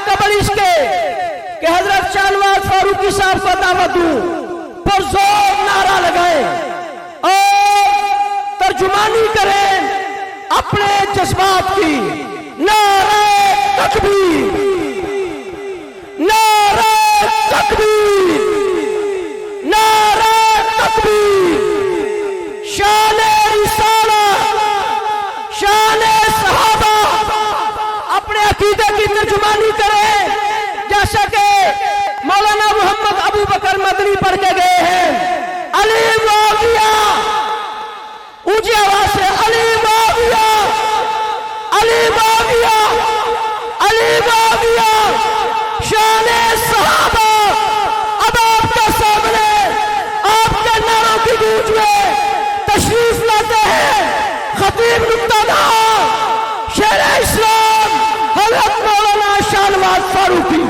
قبل اس کے کہ حضرت شاہ نواز فاروقی صاحب کو دعوت دوں، پرزور نعرہ لگائیں اور ترجمانی کریں اپنے جذبات کی۔ نعرہ تکبیر، نعرہ تکبیر، نعرہ تکبیر، شان رسالت، شان صحابہ اپنے عقیدے کی ترجمانی کریں، جیسا کہ مولانا محمد ابو بکر مدنی پڑھ کے گئے ہیں۔ علی معاویہ، اونچی آواز سے علی معاویہ، علی معاویہ، علی معاویہ، شان صحابہ۔ اب آپ کے سامنے آپ کے نعروں کی گونج میں تشریف لاتے ہیں خطیب نکتہ دار شیر اسلام حضرت مولانا شاہ نواز فاروقی۔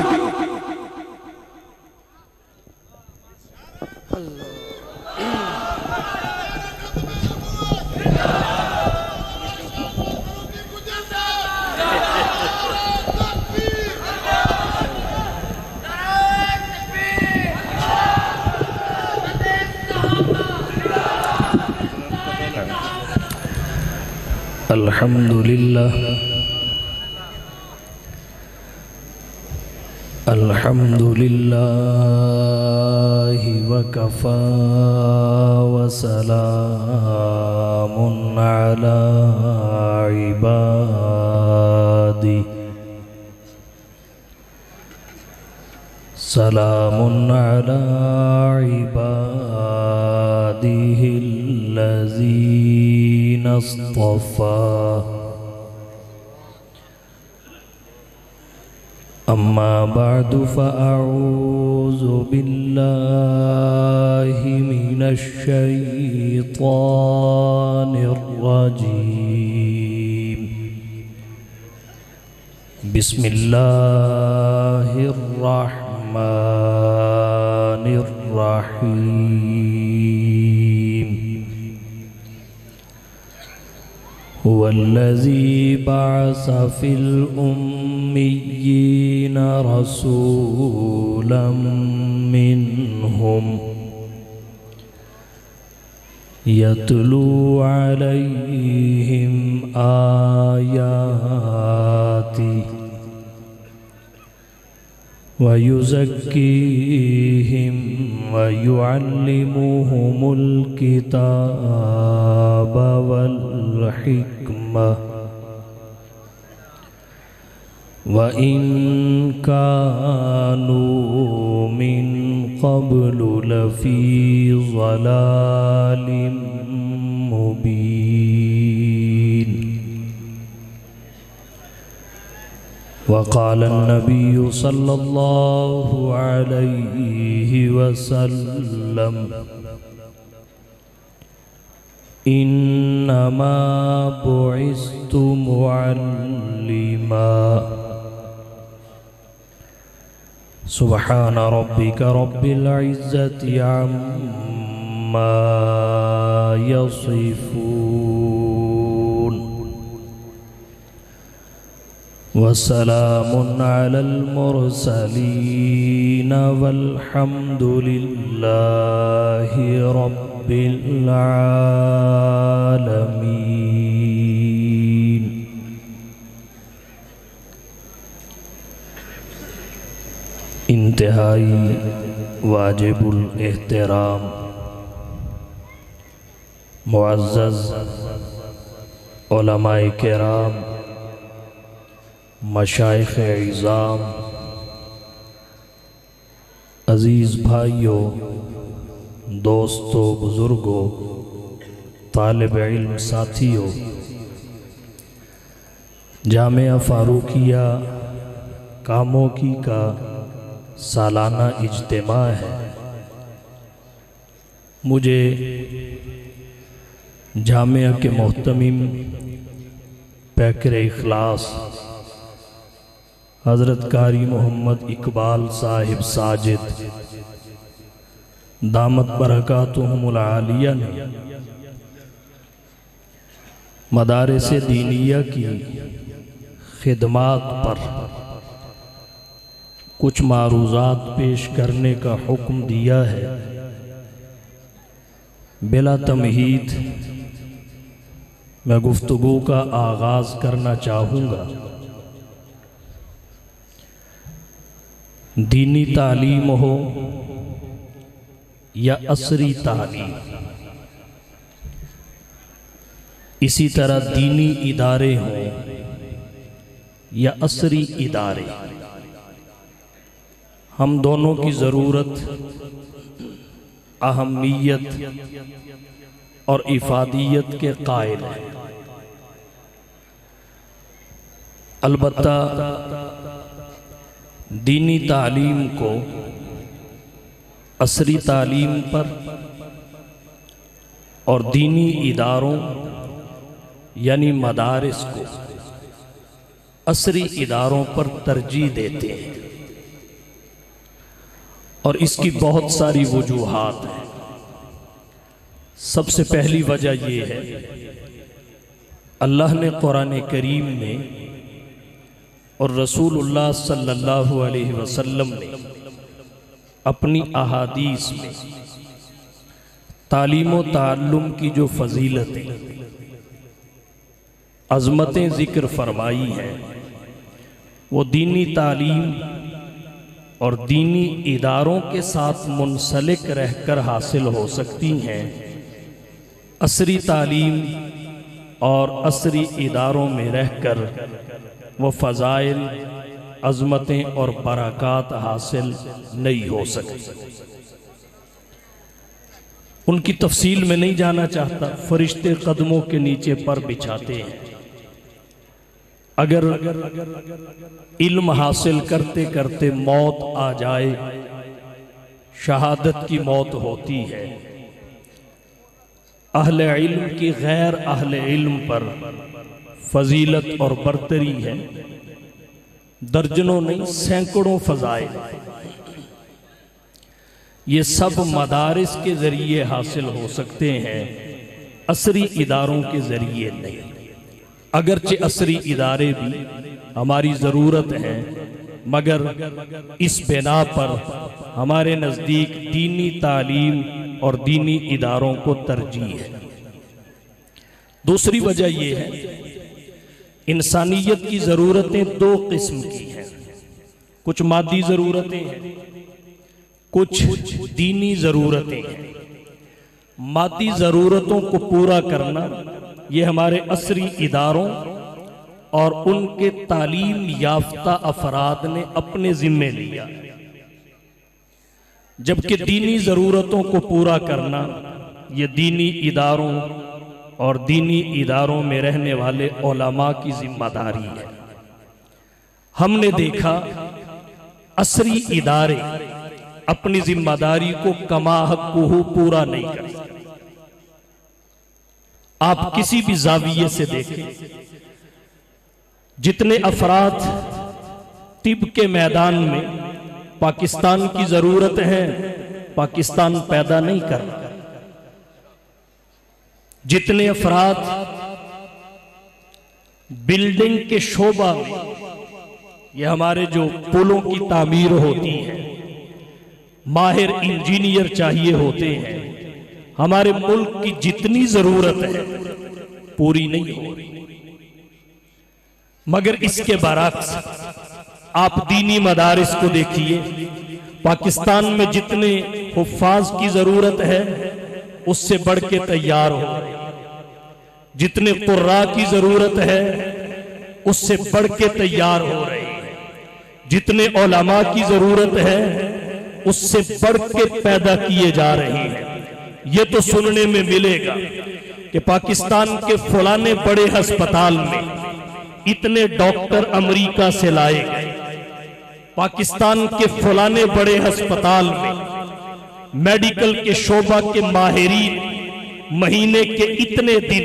الحمدللہ الحمدللہ وکفا وسلام علی عبادی، سلام علی عباده الذین اصطفى۔ اما بعد فاعوذ باللہ من الشیطان الرجیم، بسم اللہ الرحمن الرحیم۔ هو الذي بعث في الأميين رسولا منهم يتلو عليهم آياته ويزكيهم ويعلمهم الكتاب والحكمة وإن كانوا من قبل لفي ضلال مبين۔ وقال النبي صلى الله عليه وسلم إنما بعثت معلما۔ سبحان ربك رب العزة عما يصفون، وسلام على المرسلين والحمد لله رب العالمين۔ انتہائی واجب الاحترام معزز علماء کرام، مشائخ اعظام، عزیز بھائیوں، دوستوں، بزرگوں، طالب علم ساتھیوں، جامعہ فاروقیہ کاموکی کا سالانہ اجتماع ہے۔ مجھے جامعہ کے محتمم پیکر اخلاص حضرت قاری محمد اقبال صاحب ساجد دامت برکاتہم العالیہ نے مدارس دینیہ کی خدمات پر کچھ معروضات پیش کرنے کا حکم دیا ہے۔ بلا تمہید میں گفتگو کا آغاز کرنا چاہوں گا۔ دینی تعلیم ہو یا عصری تعلیم، اسی طرح دینی ادارے ہوں یا عصری ادارے، ہم دونوں کی ضرورت، اہمیت اور افادیت کے قائل ہیں۔ البتہ دینی تعلیم کو عصری تعلیم پر اور دینی اداروں یعنی مدارس کو عصری اداروں پر ترجیح دیتے ہیں، اور اس کی بہت ساری وجوہات ہیں۔ سب سے پہلی وجہ یہ ہے، اللہ نے قرآن کریم میں اور رسول اللہ صلی اللہ علیہ وسلم نے اپنی احادیث میں تعلیم و تعلم کی جو فضیلتیں، عظمتیں ذکر فرمائی ہیں، وہ دینی تعلیم اور دینی اداروں کے ساتھ منسلک رہ کر حاصل ہو سکتی ہیں۔ عصری تعلیم اور عصری اداروں میں رہ کر وہ فضائل، عظمتیں اور برکات حاصل نہیں ہو سکتی۔ ان کی تفصیل میں نہیں جانا چاہتا، فرشتے قدموں کے نیچے پر بچھاتے ہیں۔ اگر علم حاصل کرتے کرتے موت آ جائے، شہادت کی موت ہوتی ہے، اہل علم کی غیر اہل علم پر فضیلت اور برتری ہے، درجنوں نہیں سینکڑوں فضائل۔ یہ سب مدارس کے ذریعے حاصل ہو سکتے ہیں، عصری اداروں کے ذریعے نہیں۔ اگرچہ عصری ادارے بھی ہماری ضرورت ہیں، مگر اس بنا پر ہمارے نزدیک دینی تعلیم اور دینی اداروں کو ترجیح ہے۔ دوسری وجہ یہ ہے، انسانیت کی ضرورتیں دو قسم کی ہیں، کچھ مادی ضرورتیں ہیں، کچھ دینی ضرورتیں ہیں۔ مادی ضرورتوں کو پورا کرنا یہ ہمارے عصری اداروں اور ان کے تعلیم یافتہ افراد نے اپنے ذمے لیا، جبکہ دینی ضرورتوں کو پورا کرنا یہ دینی اداروں اور دینی اداروں میں رہنے والے علماء کی ذمہ داری ہے۔ ہم نے دیکھا عصری ادارے اپنی ذمہ داری کو کما حقہ پورا نہیں کرتے۔ آپ کسی بھی زاویے سے دیکھیں، جتنے افراد طب کے میدان میں پاکستان کی ضرورت ہے، پاکستان پیدا نہیں کر رہا۔ جتنے افراد بلڈنگ کے شعبہ میں، یہ ہمارے جو پلوں کی تعمیر ہوتی ہے، ماہر انجینئر چاہیے ہوتے ہیں، ہمارے ملک کی جتنی ضرورت ہے پوری نہیں ہو رہی۔ مگر اس کے برعکس آپ دینی مدارس کو دیکھیے، پاکستان میں جتنے حفاظ کی ضرورت ہے اس سے بڑھ کے تیار ہو رہے ہیں، جتنے قراء کی ضرورت ہے اس سے بڑھ کے تیار ہو رہے ہیں، جتنے علماء کی ضرورت ہے اس سے بڑھ کے پیدا کیے جا رہے ہیں۔ یہ تو سننے میں ملے گا کہ پاکستان کے فلانے بڑے ہسپتال میں اتنے ڈاکٹر امریکہ سے لائے گئے، پاکستان کے فلانے بڑے ہسپتال میں میڈیکل کے شعبہ کے ماہرین مہینے کے اتنے دن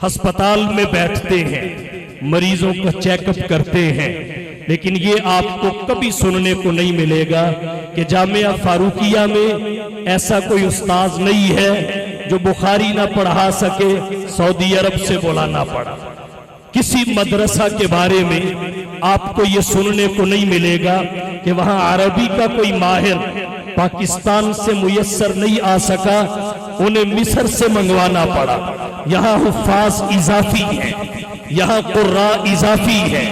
ہسپتال میں بیٹھتے ہیں، مریضوں کا چیک اپ کرتے ہیں۔ لیکن یہ آپ کو کبھی سننے کو نہیں ملے گا کہ جامعہ فاروقیہ میں ایسا کوئی استاذ نہیں ہے جو بخاری نہ پڑھا سکے، سعودی عرب سے بلانا پڑا۔ کسی مدرسہ کے بارے میں آپ کو یہ سننے کو نہیں ملے گا کہ وہاں عربی کا کوئی ماہر پاکستان سے میسر نہیں آ سکا، انہیں مصر سے منگوانا پڑا۔ یہاں حفاظ اضافی ہیں، یہاں قراء اضافی ہیں،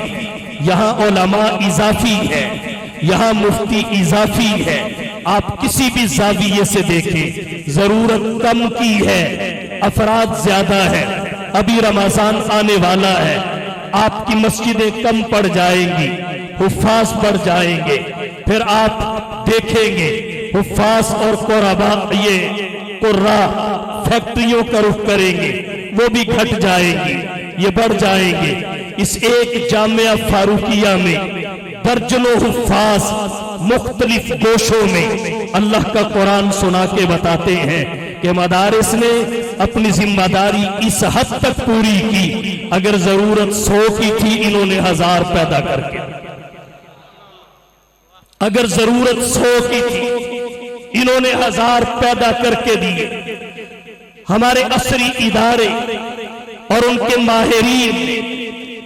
یہاں علماء اضافی ہیں، یہاں مفتی اضافی ہے۔ آپ کسی بھی زاویے سے دیکھیں، ضرورت کم کی ہے، افراد زیادہ ہے۔ ابھی رمضان آنے والا ہے، آپ کی مسجدیں کم پڑ جائیں گی، حفاظ بڑھ جائیں گے، پھر آپ دیکھیں گے حفاظ اور قراء فیکٹریوں کا رخ کریں گے، وہ بھی گھٹ جائیں گی، یہ بڑھ جائیں گے۔ اس ایک جامعہ فاروقیہ میں درجنوں حفاظ مختلف گوشوں میں اللہ کا قرآن سنا کے بتاتے ہیں کہ مدارس نے اپنی ذمہ داری اس حد تک پوری کی، اگر ضرورت 100 کی تھی انہوں نے 1000 پیدا کر کے، اگر ضرورت 100 کی تھی انہوں نے 1000 پیدا کر کے دیے۔ ہمارے عصری ادارے اور ان کے ماہرین،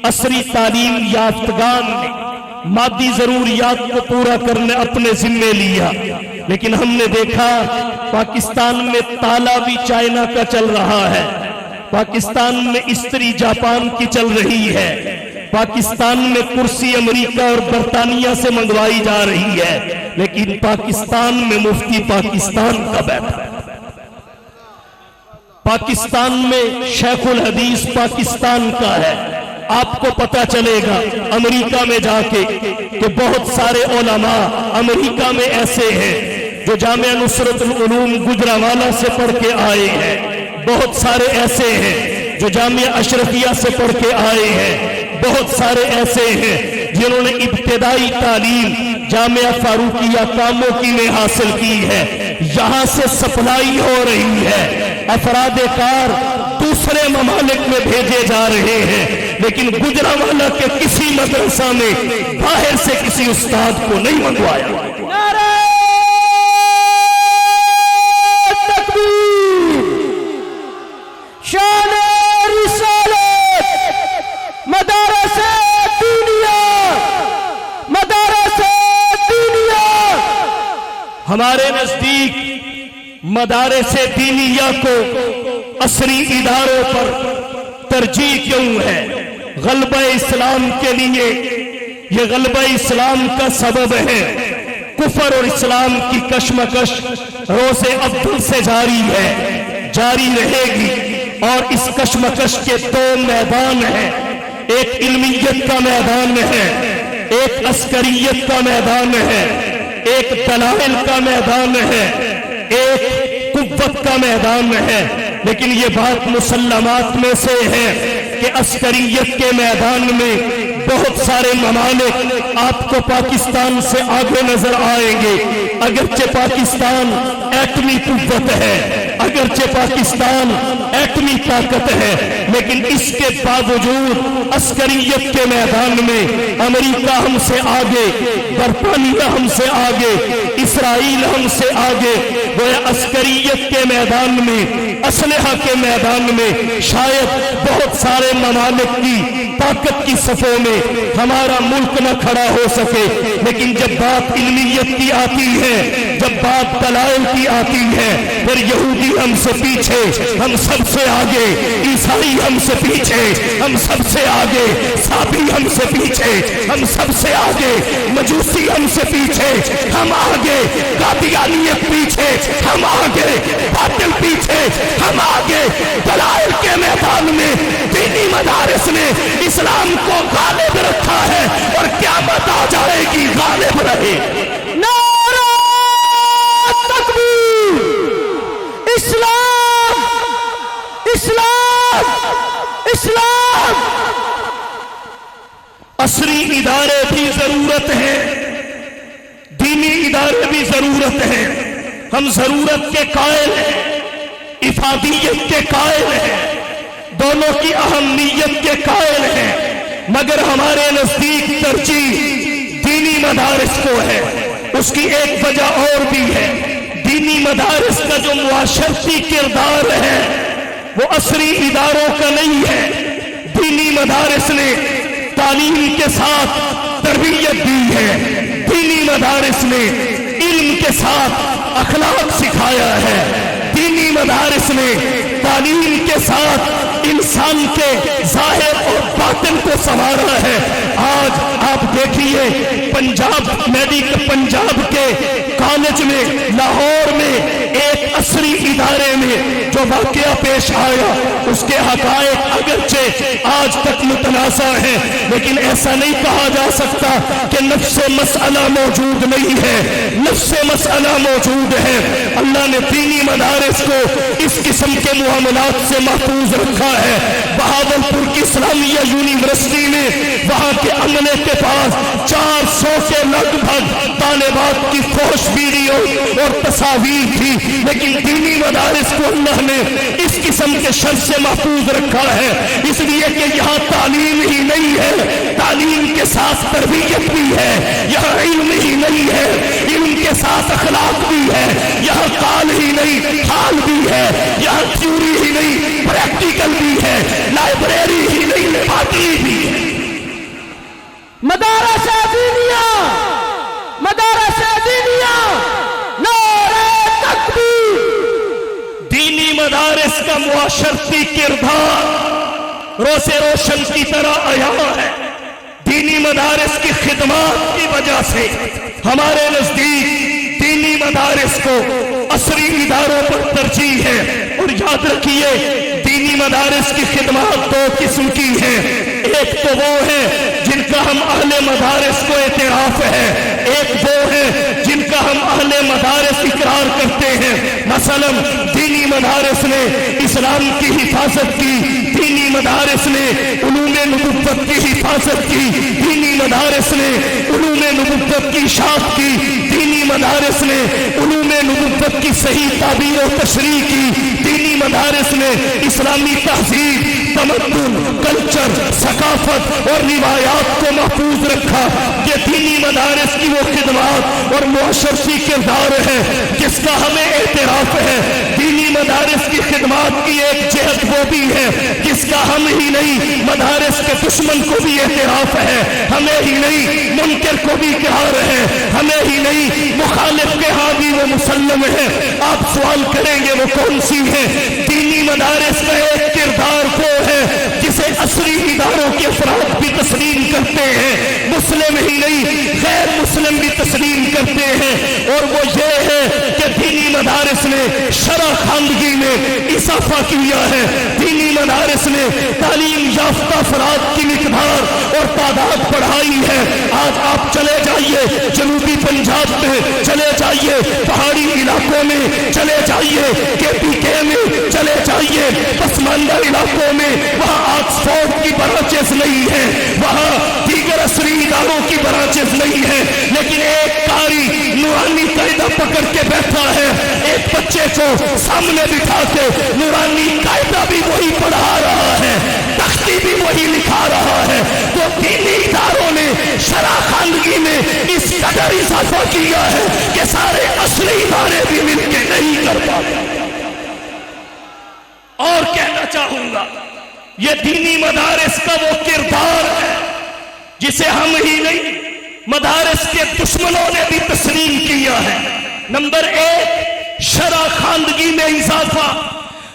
عصری تعلیم یافتگان نے مادی ضروریات کو پورا کرنے اپنے ذمے لیا، لیکن ہم نے دیکھا پاکستان میں تالا بھی چائنا کا چل رہا ہے، پاکستان میں استری جاپان کی چل رہی ہے، پاکستان میں کرسی امریکہ اور برطانیہ سے منگوائی جا رہی ہے، لیکن پاکستان میں مفتی پاکستان کا بیٹھا ہے، پاکستان میں شیخ الحدیث پاکستان کا ہے۔ آپ کو پتہ چلے گا امریکہ میں جا کے کہ بہت سارے علماء امریکہ میں ایسے ہیں جو جامعہ نصرت العلوم گجرانوالہ سے پڑھ کے آئے ہیں، بہت سارے ایسے ہیں جو جامعہ اشرفیہ سے پڑھ کے آئے ہیں، بہت سارے ایسے ہیں جنہوں نے ابتدائی تعلیم جامعہ فاروقیہ کاموکی میں حاصل کی ہے۔ یہاں سے سپلائی ہو رہی ہے، افراد کار دوسرے ممالک میں بھیجے جا رہے ہیں، لیکن گجرانوالہ کے کسی مدرسہ میں باہر سے کسی استاد کو نہیں منگوایا۔ نعرہ تکبیر، شان رسالت، مدارس دینیا، مدارس دینیا۔ ہمارے نزدیک مدارس دینیہ کو عصری اداروں پر ترجیح کیوں ہے؟ غلبہ اسلام کے لیے، یہ غلبہ اسلام کا سبب ہے۔ کفر اور اسلام کی کشمکش روز اول سے جاری ہے، جاری رہے گی، اور اس کشمکش کے 2 میدان ہیں، ایک علمیت کا میدان ہے، ایک عسکریت کا میدان ہے، ایک دلائل کا میدان ہے، ایک قوت کا میدان ہے۔ لیکن یہ بات مسلمات میں سے ہے کہ عسکریت کے میدان میں بہت سارے ممالک آپ کو پاکستان سے آگے نظر آئیں گے، اگرچہ پاکستان ایٹمی قوت ہے، اگرچہ پاکستان ایٹمی طاقت ہے، لیکن اس کے باوجود عسکریت کے میدان میں امریکہ ہم سے آگے، برطانیہ ہم سے آگے، اسرائیل ہم سے آگے۔ وہ عسکریت کے میدان میں، اسلحہ کے میدان میں شاید بہت سارے ممالک کی طاقت کی صفوں میں ہمارا ملک نہ کھڑا ہو سکے، لیکن جب بات علمیت کی آتی ہے، جب بات دلائل کی آتی ہے، پھر یہودی ہم سے پیچھے، ہم سب سے آگے، عیسائی ہم سے پیچھے، ہم سب سے آگے، صابی ہم سے پیچھے، ہم سب سے آگے، مجوسی ہم سے پیچھے، ہم آگے، قادیانیت پیچھے، ہم آگے، باطل پیچھے، ہم آگے۔ دلائل کے میدان میں دینی مدارس نے اسلام کو غالب رکھا ہے، اور قیامت آ جائے گی غالب رہے۔ نعرہ تکبیر، اسلام، اسلام، اسلام۔ عصری ادارے بھی ضرورت ہے، دینی ادارے بھی ضرورت ہے۔ ہم ضرورت کے قائل ہیں، افادیت کے قائل ہیں، دونوں کی اہمیت کے قائل ہیں، مگر ہمارے نزدیک ترجیح دینی مدارس کو ہے۔ اس کی ایک وجہ اور بھی ہے، دینی مدارس کا جو معاشرتی کردار ہے وہ عصری اداروں کا نہیں ہے۔ دینی مدارس نے تعلیم کے ساتھ تربیت دی ہے، دینی مدارس نے علم کے ساتھ اخلاق سکھایا ہے، دینی مدارس نے تعلیم کے ساتھ انسان کے ظاہر اور باطن کو سنوارا ہے۔ آج آپ دیکھیے پنجاب کے کالج میں، لاہور میں ایک عصری ادارے میں جو واقعہ پیش آیا، اس کے حقائق اگرچہ آج تک متنازع ہیں، لیکن ایسا نہیں کہا جا سکتا کہ نفس مسئلہ موجود نہیں ہے، نفس مسئلہ موجود ہے۔ اللہ نے دینی مدارس کو اس قسم کے معاملات سے محفوظ رکھا ہے۔ بہاولپور کی اسلامیہ یونیورسٹی میں وہاں کے عملے کے پاس 400 کے لگ بھگ طالبات کی فوش ویڈیو اور تصاویر تھی، لیکن دینی مدارس کو اللہ نے اس قسم کے شر سے محفوظ رکھا ہے، اس لیے کہ یہاں تعلیم ہی نہیں ہے، تعلیم کے ساتھ تربیت بھی ہے، یہاں علم ہی نہیں ہے، علم کے ساتھ اخلاق بھی ہے، یہاں قال ہی نہیں حال بھی ہے، یہاں تھیوری ہی نہیں پریکٹیکل بھی ہے، لائبریری ہی نہیں لیبارٹری بھی ہے۔ مدارس دینیہ، مدارس دینیہ، نعرہ تکبیر۔ دینی مدارس کا معاشرتی کردار روز روشن کی طرح عیاں ہے۔ دینی مدارس کی خدمات کی وجہ سے ہمارے نزدیک دینی مدارس کو عصری اداروں پر ترجیح ہے۔ اور یاد رکھیے دینی مدارس کی خدمات دو قسم کی ہیں، ایک تو وہ ہے جن کا ہم اہل مدارس کو اعتراف ہے، ایک وہ ہے جن کا ہم اہل مدارس اقرار کرتے ہیں۔ مثلا دینی مدارس نے اسلام کی حفاظت کی، دینی مدارس نے علوم نبوت کی حفاظت کی، دینی مدارس نے علوم نبوت کی اشاعت کی، دینی مدارس نے علوم نبوت کی صحیح تعبیر و تشریح کی، دینی مدارس نے اسلامی تہذیب، تمدن، کلچر، ثقافت اور روایات کو محفوظ رکھا۔ یہ دینی مدارس کی وہ خدمات اور معاشرتی کردار ہے جس کا ہمیں اعتراف ہے۔ دینی مدارس کی خدمات کی ایک جہت وہ بھی ہے جس کا ہم ہی نہیں مدارس کے دشمن کو بھی اعتراف ہے، ہمیں ہی نہیں منکر کو بھی اقرار ہے، ہمیں ہی نہیں مخالف کے ہاں بھی وہ مسلم ہے۔ آپ سوال کریں گے وہ کون سی ہے؟ دینی مدارس کا ایک کردار وہ ہے جسے عصری اداروں کے افراد بھی تسلیم کرتے ہیں، مسلم ہی نہیں غیر مسلم بھی تسلیم کرتے ہیں، اور وہ یہ ہے کہ دینی مدارس نے شرح خواندگی میں اضافہ کیا ہے، دینی مدارس نے تعلیم یافتہ افراد کی مقدار اور تعداد بڑھائی ہے۔ آج آپ چلے جائیے جنوبی پنجاب میں، چلے جائیے پہاڑی علاقوں میں، چلے جائیے KPK میں، چلے جائیے پسماندہ علاقوں میں، وہاں آکسفورڈ کی برانچز نہیں ہیں، وہاں دیگر عصری اداروں کی برانچز نہیں ہیں، لیکن ایک قاری نورانی قاعدہ پکڑ کے بیٹھا ہے، ایک بچے کو سامنے بٹھا کے نورانی قاعدہ بھی وہی پڑھا رہا ہے، تختی بھی وہی لکھا رہا ہے۔ تو دینی اداروں نے شرح خواندگی میں اس قدر اضافہ کیا ہے کہ سارے عصری ادارے بھی مل کے نہیں کر پاتے۔ اور کہنا چاہوں گا یہ دینی مدارس کا وہ کردار ہے جسے ہم ہی نہیں مدارس کے دشمنوں نے بھی تسلیم کیا ہے۔ نمبر 1 شرح خواندگی میں اضافہ،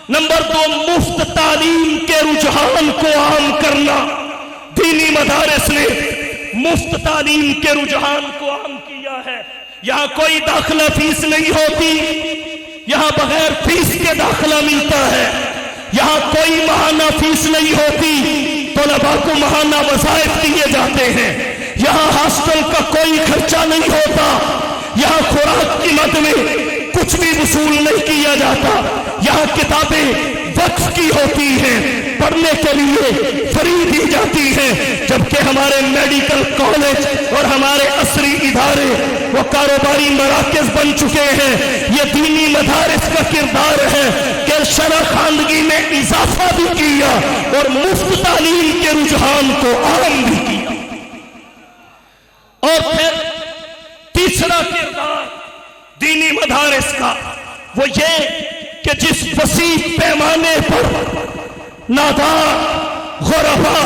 نمبر 2 مفت تعلیم کے رجحان کو عام کرنا۔ دینی مدارس نے مفت تعلیم کے رجحان کو عام کیا ہے، یہاں کوئی داخلہ فیس نہیں ہوتی، یہاں بغیر فیس کے داخلہ ملتا ہے، یہاں کوئی ماہانہ فیس نہیں ہوتی، طلباء کو ماہانہ وظائف دیے جاتے ہیں، یہاں ہاسٹل کا کوئی خرچہ نہیں ہوتا، یہاں خوراک کی مد میں کچھ بھی وصول نہیں کیا جاتا، یہاں کتابیں وقف کی ہوتی ہیں، پڑھنے کے لیے فری دی جاتی ہیں، جبکہ ہمارے میڈیکل کالج اور ہمارے عصری ادارے وہ کاروباری مراکز بن چکے ہیں۔ یہ دینی مدارس کا کردار ہے کہ شرح خواندگی میں اضافہ بھی کیا اور مفت تعلیم کے رجحان کو عام بھی کیا۔ اور پھر تیسرا کردار دینی مدارس کا وہ یہ کہ جس وسیع پیمانے پر نادار، غربا،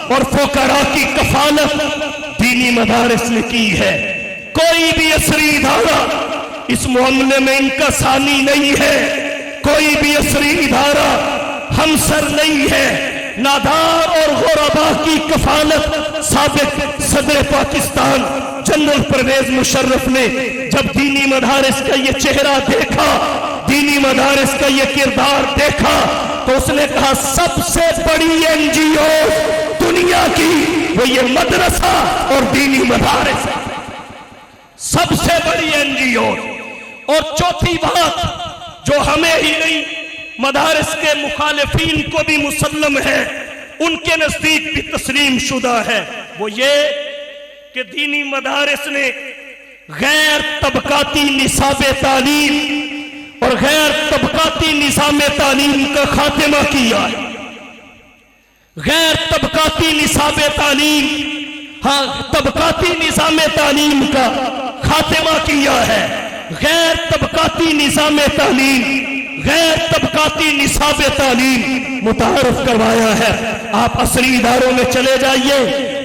اور فقراء کی کفالت دینی مدارس نے کی ہے. کوئی بھی عصری ادارہ اس معاملے میں ان کا ثانی نہیں ہے. کوئی بھی عصری ادارہ ہمسر نہیں ہے. نادار اور غربا کی کفالت سابق صدر پاکستان جنرل پرویز مشرف نے جب دینی مدارس کا یہ چہرہ دیکھا، دینی مدارس کا یہ کردار دیکھا، تو اس نے کہا سب سے بڑی NGO دنیا کی وہ یہ مدرسہ اور دینی مدارس ہے. سب سے بڑی NGO. اور چوتھی بات جو ہمیں ہی نہیں مدارس کے مخالفین کو بھی مسلم ہے، ان کے نزدیک بھی تسلیم شدہ ہے، وہ یہ کہ دینی مدارس نے غیر طبقاتی نصاب تعلیم اور غیر طبقاتی نظام تعلیم کا خاتمہ کیا ہے. غیر طبقاتی نصاب تعلیم، ہاں طبقاتی نظام تعلیم کا خاتمہ کیا ہے. غیر طبقاتی نظام تعلیم، غیر طبقاتی نصاب تعلیم متعارف کروایا ہے. آپ عصری اداروں میں چلے جائیے،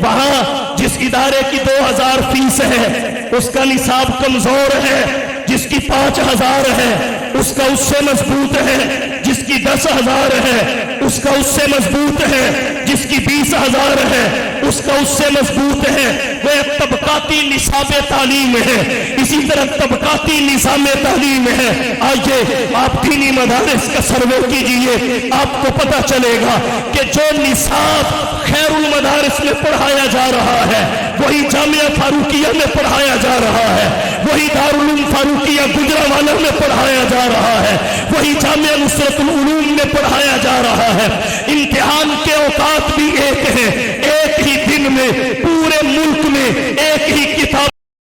وہاں جس ادارے کی 2000 فیس ہے اس کا نصاب کمزور ہے، جس کی 5000 ہے اس کا اس سے مضبوط ہے، جس کی 10,000 ہے اس کا اس سے مضبوط ہے، جس کی 20,000 ہے اس کا اس سے مضبوط ہے. وہ ایک طبقاتی نصاب تعلیم ہے. اسی طرح طبقاتی نظام تعلیم ہے. آئیے آپ دینی مدارس کا سروے کیجئے، آپ کو پتہ چلے گا کہ جو نصاب خیر المدارس میں پڑھایا جا رہا ہے وہی جامعہ فاروقیہ میں پڑھایا جا رہا ہے، وہی دارالعلوم فاروقیہ گجرانوالہ میں پڑھایا جا رہا ہے، وہی جامعہ نصرت العلوم میں پڑھایا جا رہا ہے. امتحان کے اوقات بھی ایک ہیں. ایک ہی دن میں پورے ملک میں ایک ہی کتاب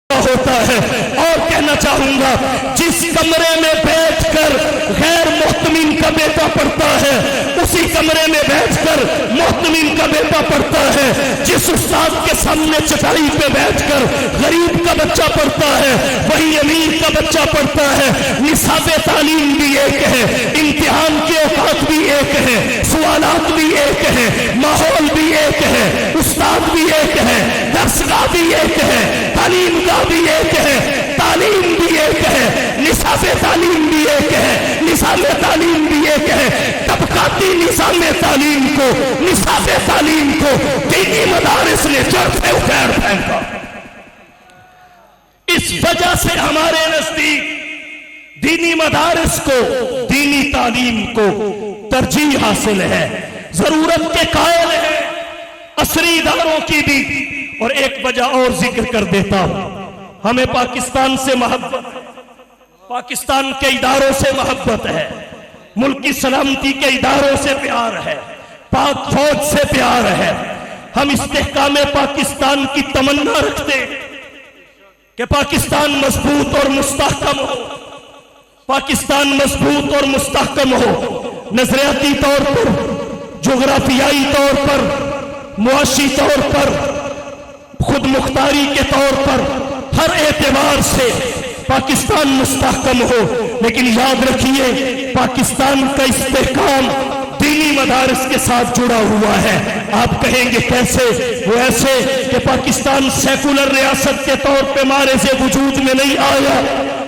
ہوتا ہے. اور کہنا چاہوں گا جس کمرے میں بیٹھ کر غیر محتمین کا بیٹا پڑھتا ہے اسی کمرے میں بیٹھ کر محتمین کا بیٹا پڑھتا ہے. جس استاد کے سامنے چٹائی پہ بیٹھ کر غریب کا بچہ پڑھتا ہے وہی امیر کا بچہ پڑھتا ہے. نصاب تعلیم بھی ایک ہے، امتحان کے اوقات بھی ایک ہے، سوالات بھی ایک ہے، ماحول بھی ایک ہے، استاد بھی ایک ہے، درسگاہ بھی ایک ہے، تعلیم گاہ بھی ایک ہے، تعلیم بھی ایک ہے، نصاب تعلیم بھی ایک ہے، نصاب تعلیم بھی ایک ہے. طبقاتی نظام تعلیم کو، نصاب تعلیم کو دینی مدارس نے جڑ سے اخیر پھینکا. اس وجہ سے ہمارے نزدیک دینی مدارس کو، دینی تعلیم کو ترجیح حاصل ہے، ضرورت کے قائل ہے عصری اداروں کی بھی. اور ایک وجہ اور ذکر کر دیتا ہوں، ہمیں پاکستان سے محبت، پاکستان کے اداروں سے محبت ہے، ملک کی سلامتی کے اداروں سے پیار ہے، پاک فوج سے پیار ہے. ہم استحکام پاکستان کی تمنا رکھتے ہیں کہ پاکستان مضبوط اور مستحکم ہو، پاکستان مضبوط اور مستحکم ہو. نظریاتی طور پر، جغرافیائی طور پر، معاشی طور پر، خود مختاری کے طور پر، ہر اعتبار سے پاکستان مستحکم ہو. لیکن یاد رکھیے پاکستان کا استحکام دینی مدارس کے ساتھ جڑا ہوا ہے. آپ کہیں گے کیسے؟ وہ ایسے کہ پاکستان سیکولر ریاست کے طور پہ معرض وجود میں نہیں آیا،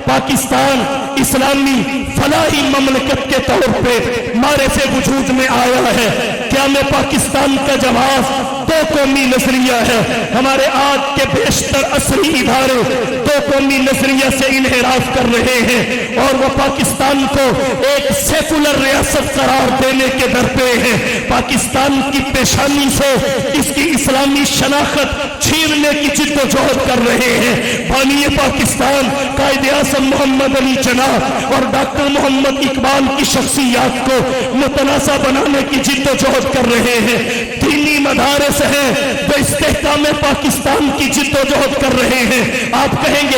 پاکستان اسلامی فلاحی مملکت کے طور پہ معرض وجود میں آیا ہے. کیا میں پاکستان کا جواز دو قومی نظریہ ہے. ہمارے آج کے بیشتر عصری ادارے دو قومی نظریہ سے انحراف کر رہے ہیں اور وہ پاکستان کو ایک سیکولر ریاست قرار دینے کے درپے ہیں. پاکستان کی پیشانی سے اس کی اسلامی شناخت چھیننے کی جد و جہد کر رہے ہیں. بانی پاکستان قائد اعظم محمد علی جناح اور ڈاکٹر محمد اقبال کی شخصیات کو متنازع بنانے کی جد و جہد کر رہے ہیں. دینی مدارس ہیں وہ استحکام پاکستان کی جد و جہد کر رہے ہیں. آپ کہیں گے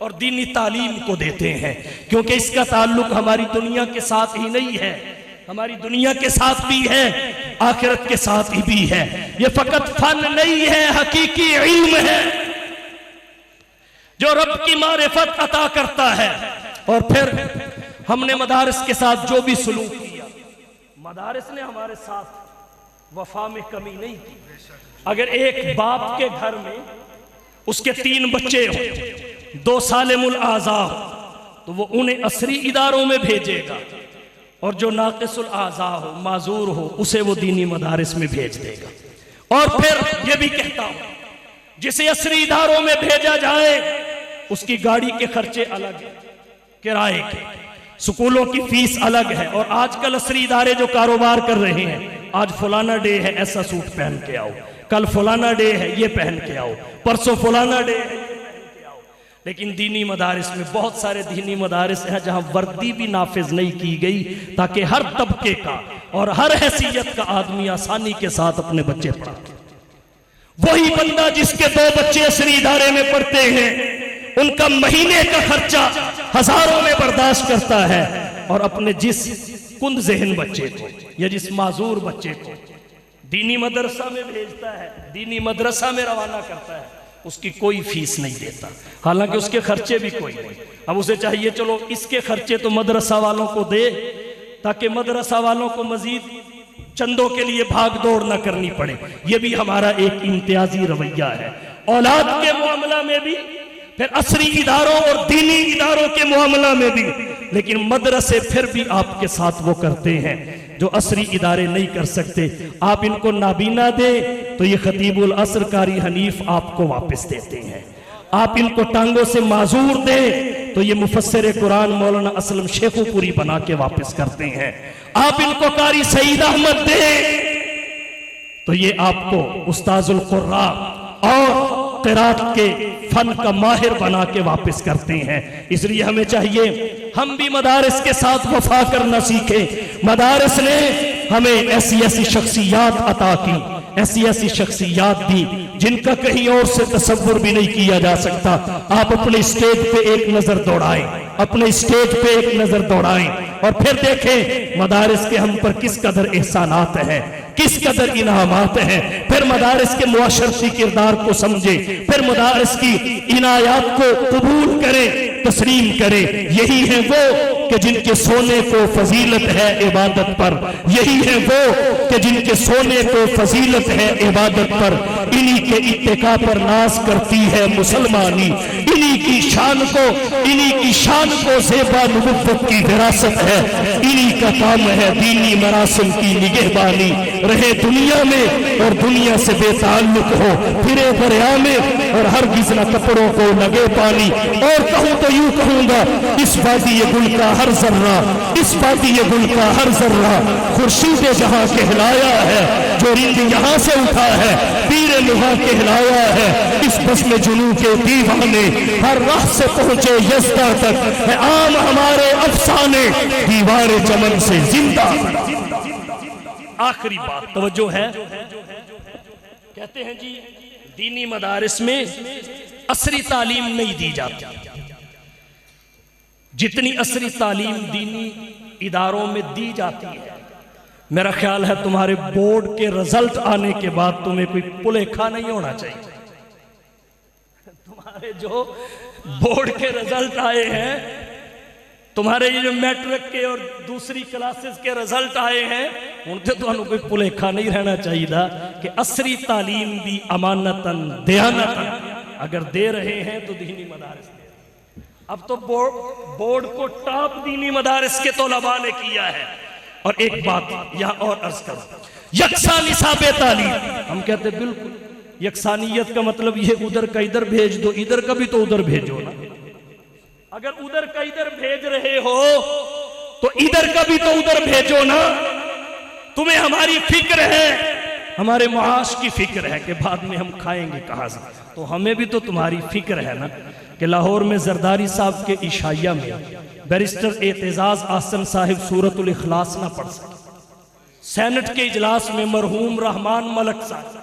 اور دینی تعلیم کو دیتے ہیں، کیونکہ اس کا تعلق ہماری دنیا کے ساتھ ہی نہیں ہے، ہماری دنیا کے ساتھ بھی ہے، آخرت کے ساتھ ہی بھی ہے۔ یہ فقط فن نہیں ہے، حقیقی علم ہے جو رب کی معرفت عطا کرتا ہے۔ اور پھر ہم نے مدارس کے ساتھ جو بھی سلوک کیا، مدارس نے ہمارے ساتھ وفا میں کمی نہیں کی۔ اگر ایک باپ کے گھر میں اس کے 3 بچے ہوں، 2 سالم الاعضاء ہو، تو وہ انہیں عصری اداروں میں بھیجے گا، اور جو ناقص الاعضاء ہو، معذور ہو، اسے وہ دینی مدارس میں بھیج دے گا۔ اور پھر یہ بھی کہتا ہوں، جسے عصری اداروں میں بھیجا جائے اس کی گاڑی کے خرچے الگ ہیں، کرائے کے، سکولوں کی فیس الگ ہے۔ اور آج کل عصری ادارے جو کاروبار کر رہے ہیں، آج فلانا ڈے ہے ایسا سوٹ پہن کے آؤ، کل فلانا ڈے ہے یہ پہن کے آؤ، پرسوں فلانا ڈے ہے یہ پہن کے آؤ۔ لیکن دینی مدارس میں بہت سارے دینی مدارس ہیں جہاں وردی بھی نافذ نہیں کی گئی، تاکہ ہر طبقے کا اور ہر حیثیت کا آدمی آسانی کے ساتھ اپنے بچے پڑھائے۔ وہی بندہ جس کے 2 بچے عصری ادارے میں پڑھتے ہیں، ان کا مہینے کا خرچہ ہزاروں میں برداشت کرتا ہے، اور اپنے جس کند ذہن بچے کو یا جس معذور بچے کو دینی مدرسہ میں بھیجتا ہے، دینی مدرسہ میں روانہ کرتا ہے، اس کی کوئی فیس نہیں دیتا، حالانکہ اس کے خرچے بھی کوئی نہیں۔ اب اسے چاہیے چلو اس کے خرچے تو مدرسہ والوں کو دے، تاکہ مدرسہ والوں کو مزید چندوں کے لیے بھاگ دوڑ نہ کرنی پڑے۔ یہ بھی ہمارا ایک امتیازی رویہ ہے، اولاد کے معاملہ میں بھی، پھر عصری اداروں اور دینی اداروں کے معاملہ میں بھی۔ لیکن مدرسے پھر بھی آپ کے ساتھ وہ کرتے ہیں جو عصری ادارے نہیں کر سکتے۔ آپ ان کو نابینا دیں تو یہ خطیب العصر قاری حنیف آپ کو واپس دیتے ہیں، آپ ان کو ٹانگوں سے معذور دیں تو یہ مفسر قرآن مولانا اسلم شیخو پوری بنا کے واپس کرتے ہیں، آپ ان کو قاری سعید احمد دیں تو یہ آپ کو استاذ القراء اور قرات کے فن کا ماہر بنا کے واپس کرتے ہیں۔ اس لیے ہمیں چاہیے ہم بھی مدارس کے ساتھ وفا کرنا سیکھیں۔ مدارس نے ہمیں ایسی ایسی شخصیات عطا کی، ایسی ایسی شخصیات دی جن کا کہیں اور سے تصور بھی نہیں کیا جا سکتا۔ آپ اپنے اسٹیج پہ ایک نظر دوڑائیں، اپنے اسٹیج پہ ایک نظر دوڑائیں، اور پھر دیکھیں مدارس کے ہم پر کس قدر احسانات ہیں، کس قدر انعامات ہیں۔ پھر مدارس کے معاشرتی کردار کو سمجھیں، پھر مدارس کی عنایات کو قبول کریں، تسلیم کریں۔ یہی ہیں وہ کہ جن کے سونے کو فضیلت ہے عبادت پر، یہی ہیں وہ کہ جن کے سونے کو فضیلت ہے عبادت پر، انہی کے اتقاء پر ناز کرتی ہے مسلمانی، انہی کی شان کو زیبا نبوت کی وراثت ہے، انہی کا کام ہے دینی مراسم کی نگہبانی۔ رہے دنیا میں اور دنیا سے بے تعلق ہو، پھرے دریا میں اور ہرگز نہ کپڑوں کو لگے پانی۔ اور کہوں تو یوں کہوں گا، اس وادی گل کا ہر ذرہ، اس وادی گل کا ہر ذرہ خورشید جہاں کہلایا ہے، جو رند یہاں سے اٹھا ہے پیر نہا کہلایا ہے۔ اس بزم جنوں کے دیوانے ہر راہ سے پہنچے یزدہ تک، ہے عام ہمارے افسانے دیوار چمن سے زندہ۔ آخری بات توجہ ہے، کہتے ہیں جی دینی مدارس میں عصری تعلیم نہیں دی جاتی، جتنی عصری تعلیم دینی اداروں میں دی جاتی ہے۔ میرا خیال ہے تمہارے بورڈ کے رزلٹ آنے کے بعد تمہیں کوئی پلیکھا نہیں ہونا چاہیے۔ تمہارے جو بورڈ کے رزلٹ آئے ہیں، تمہارے یہ جو میٹرک کے اور دوسری کلاسز کے رزلٹ آئے ہیں، ان سے تو انہوں کوئی پلیکھا نہیں رہنا چاہیے تھا کہ عصری تعلیم بھی امانتاً دیانتاً اگر دے رہے ہیں تو دینی مدارس دے رہے ہیں۔ اب تو بورڈ کو ٹاپ دینی مدارس کے طلباء نے کیا ہے۔ اور ایک بات یہاں اور عرض کروں، یکساں نصاب تعلیم، ہم کہتے ہیں بالکل یکسانیت کا مطلب یہ ادھر کا ادھر بھیج دو، ادھر کا بھی تو ادھر بھیجو نا۔ اگر ادھر کا ادھر بھیج رہے ہو تو ادھر کا بھی تو ادھر بھیجو نا۔ تمہیں ہماری فکر ہے، ہمارے معاش کی فکر ہے کہ بعد میں ہم کھائیں گے کہاں سے، تو ہمیں بھی تو تمہاری فکر ہے نا کہ لاہور میں زرداری صاحب کے عشائیہ میں بیرسٹر اعتزاز آسن صاحب سورۃ الاخلاص نہ پڑھ سکے، سینٹ کے اجلاس میں مرحوم رحمان ملک صاحب